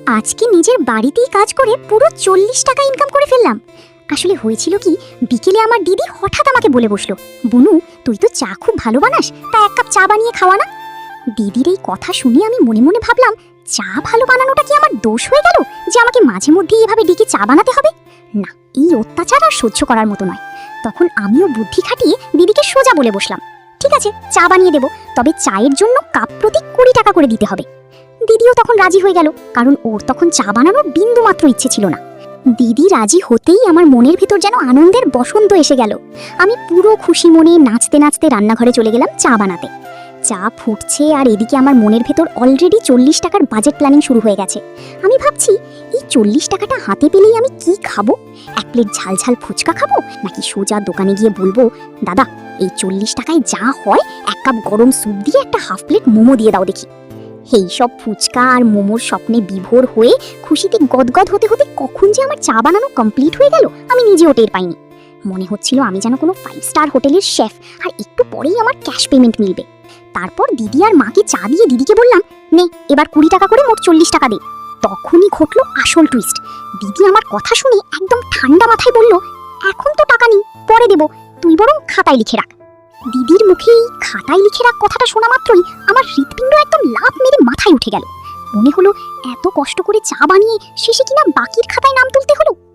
আজকে নিজের বাড়িতেই কাজ করে পুরো 40 টাকা ইনকাম করে ফেললাম। আসলে হয়েছিল কি, বিকেলে আমার দিদি হঠাৎ আমাকে বলে বসলো, বুনু তুই তো চা খুব ভালো বানাস, তা এক কাপ চা বানিয়ে খাওয়া না। দিদির এই কথা শুনে আমি মনে মনে ভাবলাম, চা ভালো বানানোটা কি আমার দোষ হয়ে গেল যে আমাকে মাঝে মধ্যে এইভাবে ডেকে চা বানাতে হবে? না, এই অত্যাচার আর সহ্য করার মতো নয়। তখন আমিও বুদ্ধি খাটিয়ে দিদিকে সোজা বলে বসলাম, ঠিক আছে চা বানিয়ে দেবো, তবে চায়ের জন্য কাপ প্রতি 20 টাকা করে দিতে হবে। দিদিও তখন রাজি হয়ে গেল, কারণ ওর তখন চা বানানোর বিন্দু মাত্র ইচ্ছে ছিল না। দিদি রাজি হতেই আমার মনের ভেতর যেন আনন্দের বসন্ত এসে গেল। আমি পুরো খুশি মনে নাচতে নাচতে রান্নাঘরে চলে গেলাম চা বানাতে। চা ফুটছে আর এদিকে আমার মনের ভেতর অলরেডি 40 টাকার বাজেট প্ল্যানিং শুরু হয়ে গেছে। আমি ভাবছি, এই 40 টাকাটা হাতে পেলেই আমি কি খাবো? এক প্লেট ঝালঝাল ফুচকা খাবো, নাকি সোজা দোকানে গিয়ে বলবো, দাদা এই 40 টাকায় যা হয় এক কাপ গরম স্যুপ দিয়ে একটা হাফ প্লেট মোমো দিয়ে দাও দেখি। এই সব ফুচকা আর মোমোর স্বপ্নে বিভোর হয়ে খুশিতে গদগদ হতে হতে কখন যে আমার চা বানানো কমপ্লিট হয়ে গেল আমি নিজেও টের পাইনি। মনে হচ্ছিল আমি যেন কোনো 5 স্টার হোটেলের শেফ, আর একটু পরেই আমার ক্যাশ পেমেন্ট মিলবে। তারপর দিদি আর মাকে চা দিয়ে দিদিকে বললাম, নে এবার 20 টাকা করে মোট 40 টাকা দে। তখনই ঘটলো আসল টুইস্ট। দিদি আমার কথা শুনে একদম ঠান্ডা মাথায় বলল, এখন তো টাকা নেই, পরে দেব, তুই বরং খাতায় লিখে রাখ। দিদির মুখে এই খাতায় লিখে রাখ কথাটা শোনা মাত্রই আমার হৃৎপিণ্ড একদম লাফ মেরে মাথায় উঠে গেল। মনে হলো এত কষ্ট করে চা বানিয়ে শেষে কিনা বাকির খাতায় নাম তুলতে হলো।